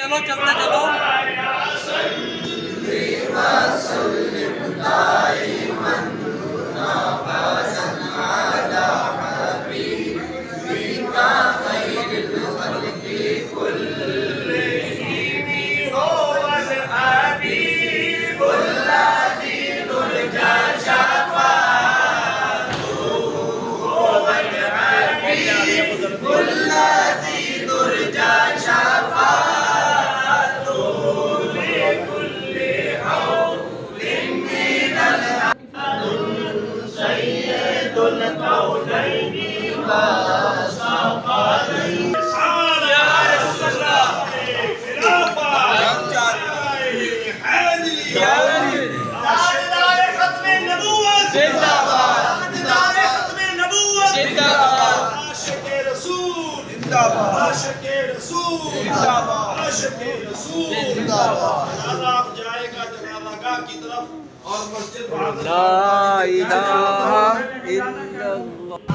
چلو چلتے چلو. لا الہ الا اللہ.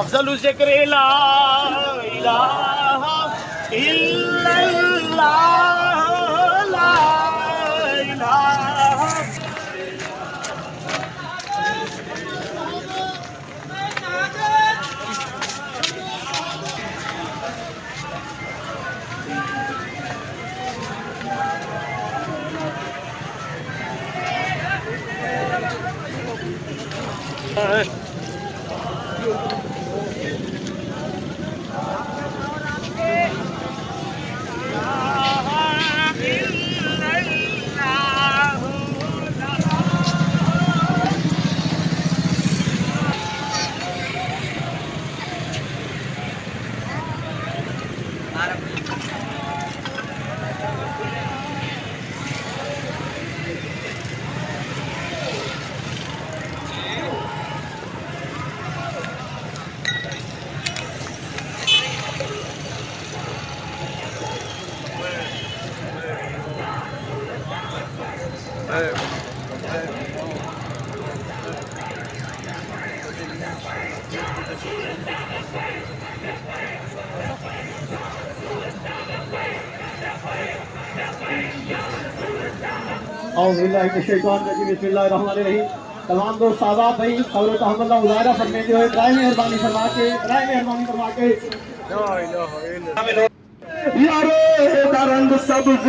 افضل ذکر لا الہ الا اللہ لا الہ. اعوذ باللہ من الشیطان الرجیم بسم اللہ الرحمن الرحیم. تمام دوست آزاد بھائی حضرت احمد اللہ مظاہرہ فرماتے ہوئے برائے مہربانی فرما کے یارو دا رنگ سبز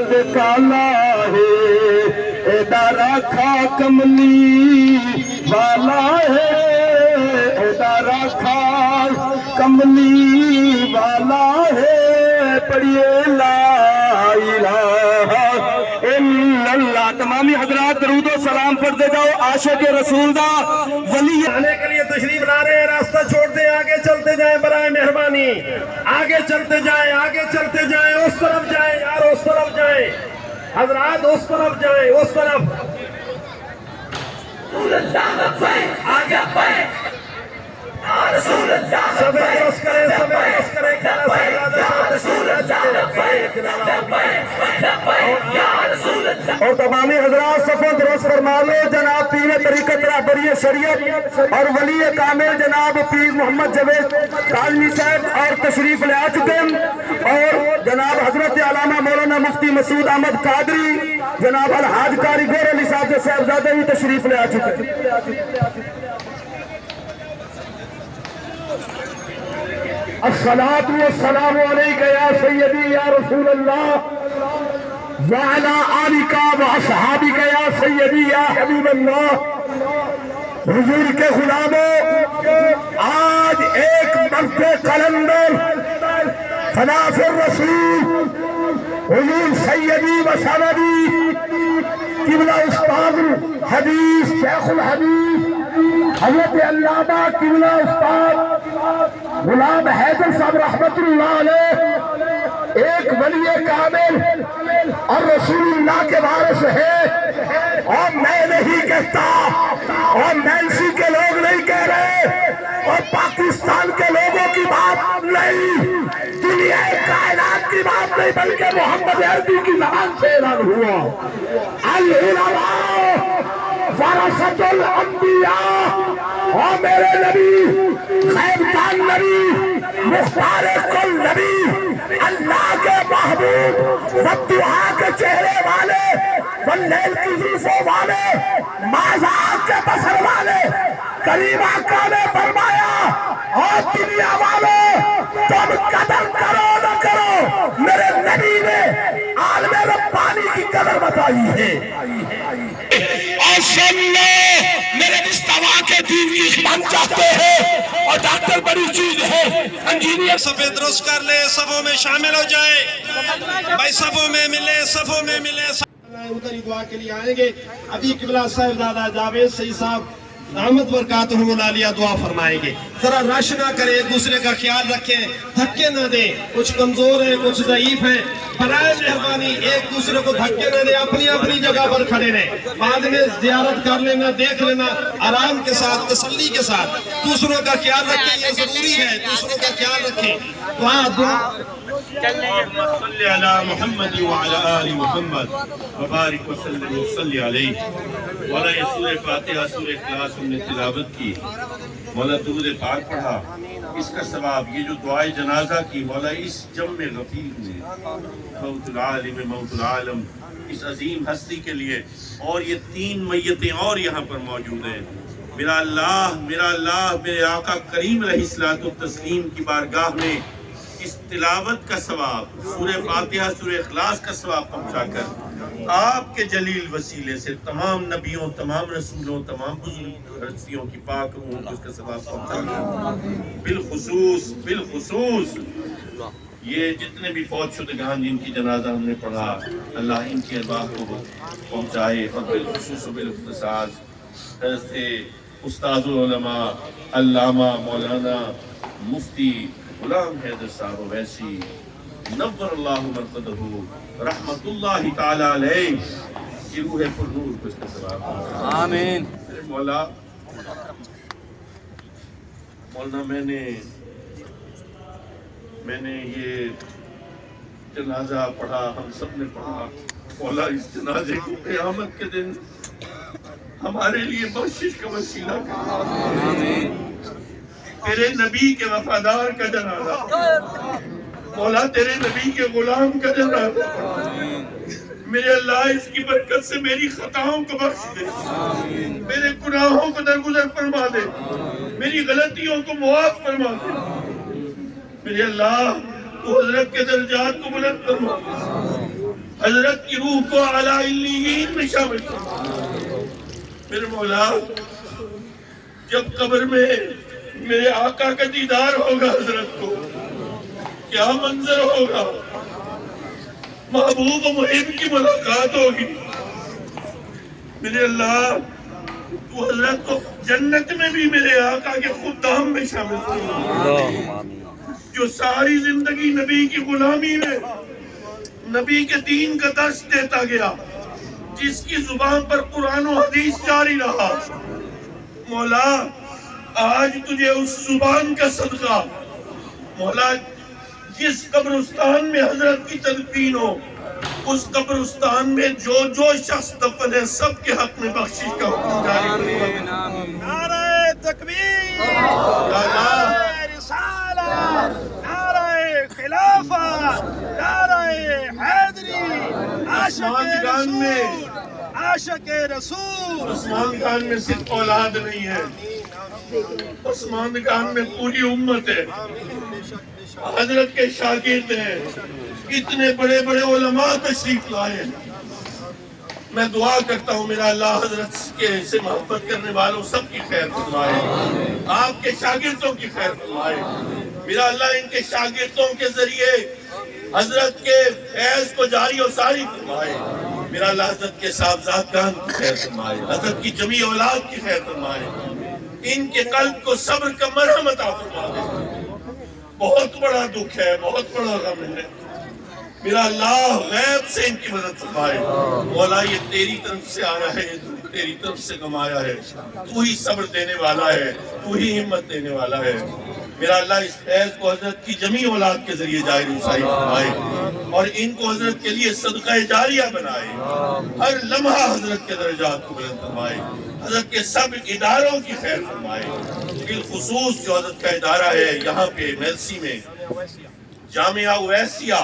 تے کالا ہے دا راکھا کملی والا ہے دا راکھا کملی والا ہے پڑھیے لا الہ الا اللہ. تمامی حضرات درود و سلام پڑھتے جاؤ. عاشق رسول دا ولی آنے کے لیے تشریف لا رہے ہیں. راستہ چھوڑ دیں, آگے چلتے جائیں برائے مہربانی. آگے چلتے جائیں, آگے چلتے جائیں. اس طرف جائیں یار, اس طرف جائیں حضرات, اس طرف جائیں, اس طرف. آگے سب درست کریں, سب درست کریں. اور تمامی حضرات صفوں درست فرما لو. جناب پیر طریقت رہبری شریعت اور ولی کامل جناب پیر محمد جاوید کاظمی صاحب اور تشریف لے آ چکے ہیں. اور جناب حضرت علامہ مولانا مفتی مسعود احمد قادری جناب الحاج قاری گور علی صاحب صاحبزادے بھی تشریف لے آ چکے ہیں. الصلاة والسلام علیکہ یا سیدی یا رسول اللہ وعلا آلکہ واصحابکہ یا سیدی یا حبیب اللہ. حضور کے غلاموں, آج ایک مرد قلندر خلاف الرسول حضور سیدی و سندی قبلہ استاد حدیث شیخ الحدیث حضرت علامہ قبلہ استاد غلام حیدر صاحب رحمت اللہ علیہ ایک ولی کامل اور رسول اللہ کے وارث ہے. اور میں نہیں کہتا, اور نینسی کے لوگ نہیں کہہ رہے, اور پاکستان کے لوگوں کی بات نہیں, دنیا کائنات کی بات نہیں, بلکہ محمد عربی کی زبان سے اعلان ہوا. العلماء فرست الانبیاء، اور میرے نبی غیب دان نبی، مختار کل نبی، اللہ کے محبوب، والضحا کے چہرے والے، واللیل کی زلفوں والے، مازاد کے بصر والے، کریم آقا نے فرمایا اور دنیا والوں تم قدر کرو نہ کرو، میرے نبی نے عالم ربانی کی قدر بتائی ہے۔ اور سن لو میرے مصطفیٰ کے دین کی خدمت چاہتے ہیں، اور ڈاکٹر بڑی چیز ہے، انجینئر صفے درست کر لے، صفوں میں شامل ہو جائے بھائی، صفوں میں ملے، صفوں میں ملے۔ ادھر ہی دعا کے لیے آئیں گے۔ ابھی قبلہ صاحب دادا جاوید سعید صاحب رحمت برکاتہم العالیہ دعا فرمائیں گے۔ ذرا رش نہ کریں، ایک دوسرے کا خیال رکھیں، دھکے نہ دیں، کچھ کمزور ہیں، کچھ ضعیف ہیں، برائے مہربانی ایک دوسرے کو دھکے نہ دیں، اپنی اپنی جگہ پر کھڑے رہیں، بعد میں زیارت کر لینا، دیکھ لینا، آرام کے ساتھ، تسلی کے ساتھ، دوسروں کا خیال رکھیں، یہ ضروری ہے، دوسروں کا خیال رکھیں۔ اللهم صل على محمد وعلى آل محمد وبارک وسلم وصلی علیہ۔ مولا یہ سورہ فاتحہ سورہ اخلاص ہم نے تلاوت کی، مولا درود پاک پڑھا، اس کا ثواب یہ جو دعائے جنازہ کی، مولا اس جم غفیر میں موت العالم موت العالم اس عظیم ہستی کے لیے، اور یہ 3 میتیں اور یہاں پر موجود ہیں، میرا اللہ میرے آقا کریم علیہ الصلوۃ والتسلیم کی بارگاہ میں اس تلاوت کا ثواب، سورہ فاتحہ سورہ اخلاص کا ثواب پہنچا کر آپ کے جلیل وسیلے سے تمام نبیوں، تمام رسولوں، تمام بزرگ ہستیوں کی پاک روحوں کو اس کا ثواب پہنچا کر بالخصوص یہ جتنے بھی فوت شدگان جن کی جنازہ ہم نے پڑھا، اللہ ان کی ارواح کو پہنچائے، اور بالخصوص و بالاختصاص حضرت استاذ العلماء علامہ مولانا مفتی غلام حیدر صاحب ویسی نور اللہ مرقدہ رحمت اللہ تعالی علیہ کی روح پر نور کو اس کا ثواب آمین۔ مولانا میں نے یہ جنازہ پڑھا، ہم سب نے پڑھا، مولا اس جنازے کو قیامت کے دن ہمارے لیے بخشش کا وسیلہ کر، تیرے نبی کے وفادار کا جنازہ، مولا تیرے نبی کے غلام کا جنازہ، میرے اللہ اس کی برکت سے میری خطاؤں کو بخش دے، میرے گناہوں کو درگزر فرما دے، میری غلطیوں کو معاف فرما دے، میرے اللہ تو حضرت کے درجات کو بلند فرما دے، حضرت کی روح کو اعلیٰ علیین میں شامل فرما، میرے مولا جب قبر میں میرے آقا کا دیدار ہوگا، حضرت کو کیا منظر ہوگا، محبوب و محب کی ملاقات ہوگی، میرے اللہ تو حضرت کو جنت میں بھی میرے آقا کے خدام میں شامل کرو، جو ساری زندگی نبی کی غلامی میں نبی کے دین کا درس دیتا گیا، جس کی زبان پر قرآن و حدیث جاری رہا، مولا آج تجھے اس زبان کا صدقہ، مولا جس قبرستان میں حضرت کی تدفین ہو، اس قبرستان میں جو شخص دفن ہے، سب کے حق میں بخشش کا حکم جاری کرنا۔ نعرہ تکبیر، نعرہ رسالت، نعرہ خلافت، نعرہ حیدری، عاشق رسول۔ عثمان خان میں صرف اولاد نہیں ہے، عثمان خان میں پوری امت ہے، حضرت کے شاگرد ہیں، اتنے بڑے بڑے علماء تشریف لائے ہیں۔ میں دعا کرتا ہوں میرا اللہ حضرت کے سے محبت کرنے والوں سب کی خیر فرمائے، آپ کے شاگردوں کی خیر فرمائے، میرا اللہ ان کے شاگردوں کے ذریعے حضرت کے فیض کو جاری و ساری فرمائے، میرا اللہ حضرت کے صاحبزادگان کی خیر فرمائے، حضرت کی جمیع اولاد کی خیر فرمائے، ان کے قلب کو صبر کا مرہم عطا فرمائے۔ بہت بڑا دکھ ہے، بہت بڑا غم ہے، میرا اللہ غیب سے ان کی مدد فرمائے۔ مولا یہ تیری طرف سے آیا ہے، تیری طرف سے کمایا ہے، تو ہی صبر دینے والا ہے، تو ہی ہمت دینے والا ہے، میرا اللہ اس فیض کو حضرت کی جمیع اولاد کے ذریعے جاری رسائی فرمائے، اور ان کو حضرت کے لیے صدقہ جاریہ بنائے، ہر لمحہ حضرت کے درجات کو بلند فرمائے۔ حضرت کے سب اداروں کی خیر فرمائے، بالخصوص جو حضرت کا ادارہ ہے یہاں پہ میلسی میں جامعہ اویسیہ،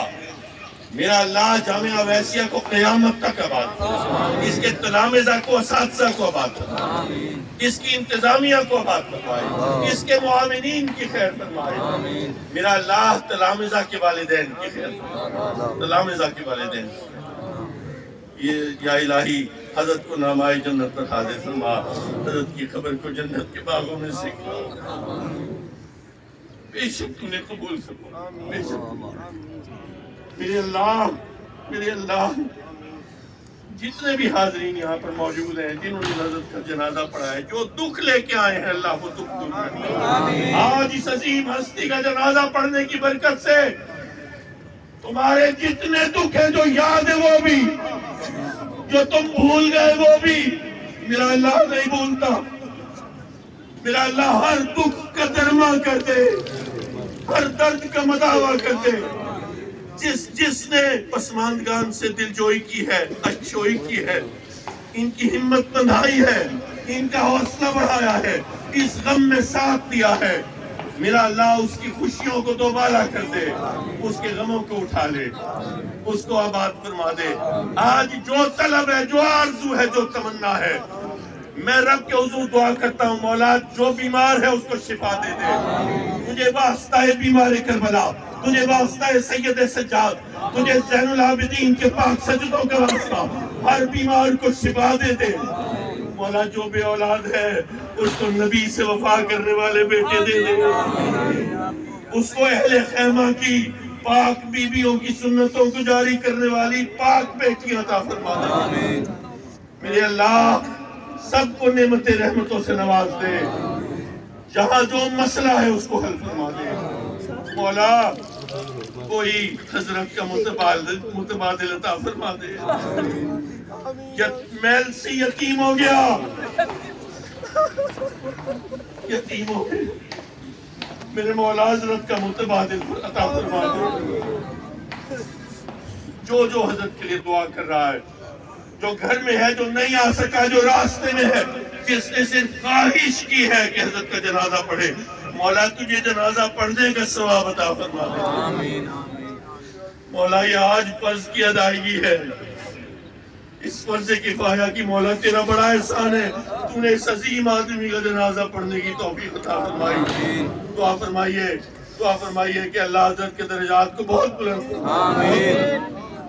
میرا اللہ جامعہ اویسیہ کو قیامت تک آباد فرمائے، اس کے تلامذہ کو، اساتذہ کو آباد فرمائے، اس کی انتظامیہ کو آباد فرمائے، اس کے معاونین کی خیر فرمائے، میرا اللہ تلامذہ کے والدین کی خیر فرمائے، تلامذہ کے والدین، یہ یا الہی حضرت کو نامائے جنت پر حاضر فرما، حضرت کی قبر کو جنت کے باغوں میں سے بے شک تو نے قبول فرما، بے شک میرے اللہ جتنے بھی حاضرین یہاں پر موجود ہیں جنہوں نے حضرت کا جنازہ پڑھا ہے، جو دکھ لے کے آئے ہیں اللہ وہ دکھ دور کرے، آج اس عظیم ہستی کا جنازہ پڑھنے کی برکت سے تمہارے جتنے دکھ ہیں جو یاد ہے وہ بھی، جو تم بھول گئے وہ بھی میرا اللہ نہیں بھولتا، میرا اللہ ہر دکھ کا درما کر دے، ہر درد کا مداوا کر دے، جس نے پسماندگان سے دل جوئی کی ہے، اشوئی کی ہے، ان کی ہمت بندھائی ہے، ان کا حوصلہ بڑھایا ہے، اس غم میں ساتھ دیا ہے، میرا اللہ اس کی خوشیوں کو دوبالا کر دے، اس کے غموں کو اٹھا لے، اس کو آباد فرما دے۔ آج جو طلب ہے، جو آرزو ہے، جو تمنا ہے، میں رب کے حضور دعا کرتا ہوں مولا جو بیمار ہے اس کو شفا دے دے، تجھے واسطہ ہے بیمار کربلا، تجھے واسطہ ہے سید سجاد، تجھے زین العابدین کے پاک سجدوں کا واسطہ، ہر بیمار کو شفا دے دے مولا، جو بے اولاد ہے اس کو نبی سے وفا کرنے والے بیٹے دے دے، اس کو اہل خیمہ کی پاک بیویوں کی سنتوں کو جاری کرنے والی پاک بیٹیاں عطا فرما دے، میرے اللہ سب کو نعمت رحمتوں سے نواز دے، جہاں جو مسئلہ ہے اس کو حل فرما دے مولا، کوئی حضرت کا متبادل عطا فرما دے، میلسی یتیم ہو گیا، یتیم ہو گئے، میرے مولا حضرت کا متبادل عطا فرما دے، جو حضرت کے لیے دعا کر رہا ہے، جو گھر میں ہے، جو نہیں آ سکا، جو راستے میں ہے، جس نے صرف خواہش کی ہے کہ حضرت کا جنازہ پڑھے، مولا تجھے جنازہ پڑھنے کا ثواب عطا فرما دے مولا، یہ آج فرض کی ادائیگی ہے، اس فرض کفایہ کی مولا تیرا بڑا احسان ہے، تو نے اس عظیم آدمی کا جنازہ پڑھنے کی توفیق عطا فرمائی، دعا فرمائیے کہ اللہ حضرت کے درجات کو بہت بلند فرمائے،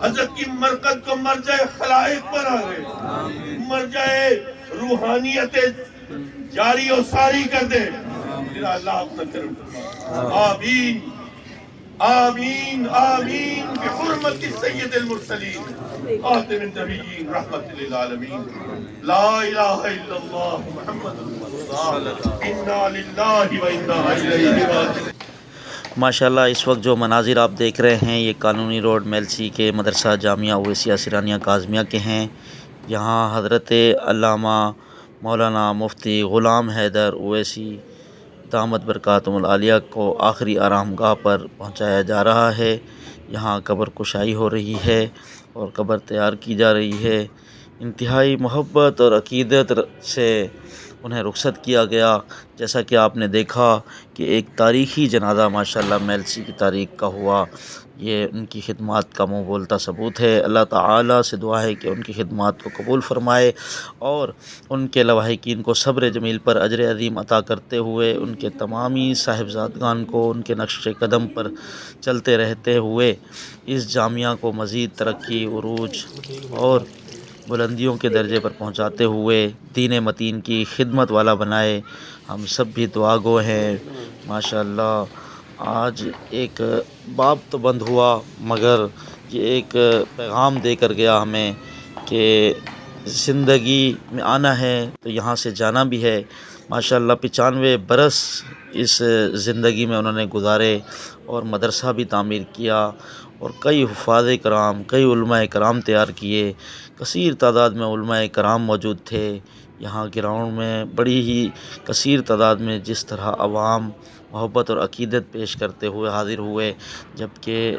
حضرت کی مرقد کو مرجع خلائق بنا دے، مرجع روحانیت جاری و ساری کر دے، میرا اللہ اپنا کرم فرما، آمین آمین آمین بحرمت سید المرسلین خاتم النبیین رحمت للعالمین، لا الہ الا اللہ محمد رسول اللہ، انا للہ و انا الیہ راجعون۔ ماشاءاللہ اس وقت جو مناظر آپ دیکھ رہے ہیں یہ قانونی روڈ میلسی کے مدرسہ جامعہ اویسیہ سرانیہ کاظمیہ کے ہیں۔ یہاں حضرت علامہ مولانا مفتی غلام حیدر اویسی دامت برکاتہم العالیہ کو آخری آرام گاہ پر پہنچایا جا رہا ہے۔ یہاں قبر کشائی ہو رہی ہے اور قبر تیار کی جا رہی ہے۔ انتہائی محبت اور عقیدت سے انہیں رخصت کیا گیا، جیسا کہ آپ نے دیکھا کہ ایک تاریخی جنازہ ماشاءاللہ میلسی کی تاریخ کا ہوا، یہ ان کی خدمات کا منہ بولتا ثبوت ہے۔ اللہ تعالیٰ سے دعا ہے کہ ان کی خدمات کو قبول فرمائے اور ان کے لواحقین کو صبر جمیل پر اجر عظیم عطا کرتے ہوئے ان کے تمامی صاحبزادگان کو ان کے نقش قدم پر چلتے رہتے ہوئے اس جامعہ کو مزید ترقی، عروج اور بلندیوں کے درجے پر پہنچاتے ہوئے دین متین کی خدمت والا بنائے۔ ہم سب بھی دعا گو ہیں۔ ماشاءاللہ آج ایک باب تو بند ہوا مگر یہ ایک پیغام دے کر گیا ہمیں کہ زندگی میں آنا ہے تو یہاں سے جانا بھی ہے۔ ماشاءاللہ 95 برس اس زندگی میں انہوں نے گزارے اور مدرسہ بھی تعمیر کیا اور کئی حفاظ کرام، کئی علماء کرام تیار کیے، کثیر تعداد میں علماء کرام موجود تھے۔ یہاں گراؤنڈ میں بڑی ہی کثیر تعداد میں جس طرح عوام محبت اور عقیدت پیش کرتے ہوئے حاضر ہوئے، جبکہ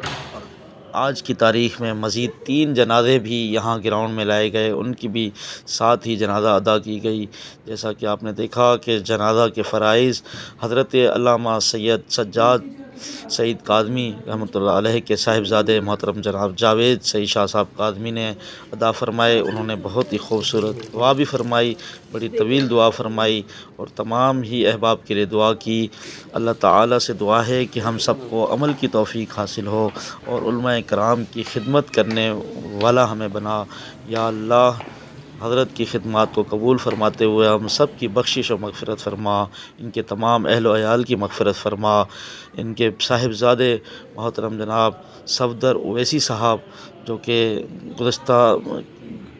آج کی تاریخ میں مزید 3 جنازے بھی یہاں گراؤنڈ میں لائے گئے، ان کی بھی ساتھ ہی جنازہ ادا کی گئی۔ جیسا کہ آپ نے دیکھا کہ جنازہ کے فرائض حضرت علامہ سید سجاد سعید کاظمی رحمۃ اللہ علیہ کے صاحبزادے محترم جناب جاوید سعید شاہ صاحب کاظمی نے ادا فرمائے۔ انہوں نے بہت ہی خوبصورت دعا بھی فرمائی، بڑی طویل دعا فرمائی اور تمام ہی احباب کے لیے دعا کی۔ اللہ تعالیٰ سے دعا ہے کہ ہم سب کو عمل کی توفیق حاصل ہو اور علماء کرام کی خدمت کرنے والا ہمیں بنا۔ یا اللہ، حضرت کی خدمات کو قبول فرماتے ہوئے ہم سب کی بخشش و مغفرت فرما، ان کے تمام اہل و عیال کی مغفرت فرما۔ ان کے صاحبزادے محترم جناب صفدر اویسی صاحب جو کہ گزشتہ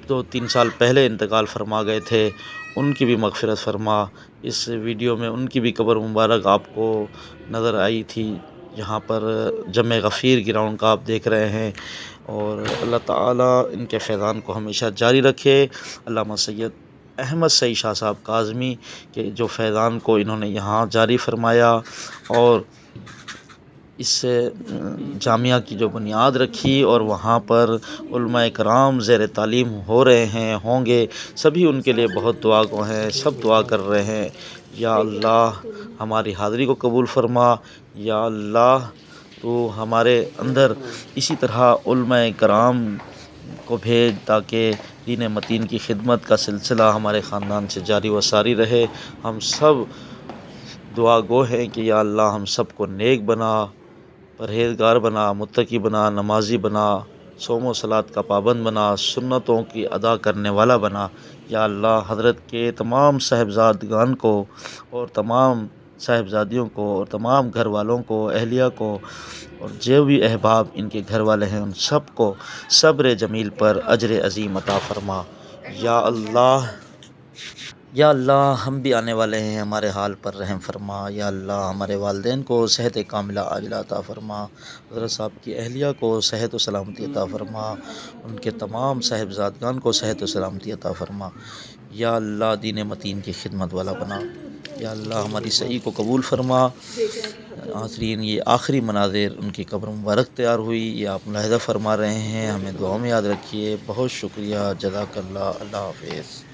2-3 سال پہلے انتقال فرما گئے تھے، ان کی بھی مغفرت فرما۔ اس ویڈیو میں ان کی بھی قبر مبارک آپ کو نظر آئی تھی، یہاں پر جمع غفیر گراؤنڈ کا آپ دیکھ رہے ہیں، اور اللہ تعالیٰ ان کے فیضان کو ہمیشہ جاری رکھے۔ علامہ سید احمد سعید شاہ صاحب کاظمی کے جو فیضان کو انہوں نے یہاں جاری فرمایا اور اس جامعہ کی جو بنیاد رکھی، اور وہاں پر علماء کرام زیر تعلیم ہو رہے ہیں، ہوں گے، سبھی ان کے لیے بہت دعا گو ہیں، سب دعا کر رہے ہیں۔ یا اللہ ہماری حاضری کو قبول فرما، یا اللہ تو ہمارے اندر اسی طرح علماء کرام کو بھیج تاکہ دین متین کی خدمت کا سلسلہ ہمارے خاندان سے جاری و ساری رہے۔ ہم سب دعا گو ہیں کہ یا اللہ ہم سب کو نیک بنا، پرہیزگار بنا، متقی بنا، نمازی بنا، صوم و صلات کا پابند بنا، سنتوں کی ادا کرنے والا بنا۔ یا اللہ حضرت کے تمام صاحبزادگان کو اور تمام صاحبزادیوں کو اور تمام گھر والوں کو، اہلیہ کو، اور جو بھی احباب ان کے گھر والے ہیں ان سب کو صبر جمیل پر اجر عظیم عطا فرما۔ یا اللہ، یا اللہ ہم بھی آنے والے ہیں، ہمارے حال پر رحم فرما۔ یا اللہ ہمارے والدین کو صحت کاملہ عاجلہ عطا فرما، حضرت صاحب کی اہلیہ کو صحت و سلامتی عطا فرما، ان کے تمام صاحبزادگان کو صحت و سلامتی عطا فرما۔ یا اللہ دین متین کی خدمت والا بنا۔ یا اللہ ہماری سعی کو قبول فرما۔ ناظرین، یہ آخری مناظر ان کی قبر مبارک تیار ہوئی، یہ آپ ملاحظہ فرما رہے ہیں، ہمیں دعاؤں میں یاد رکھیے۔ بہت شکریہ، جزاک اللہ، اللہ حافظ۔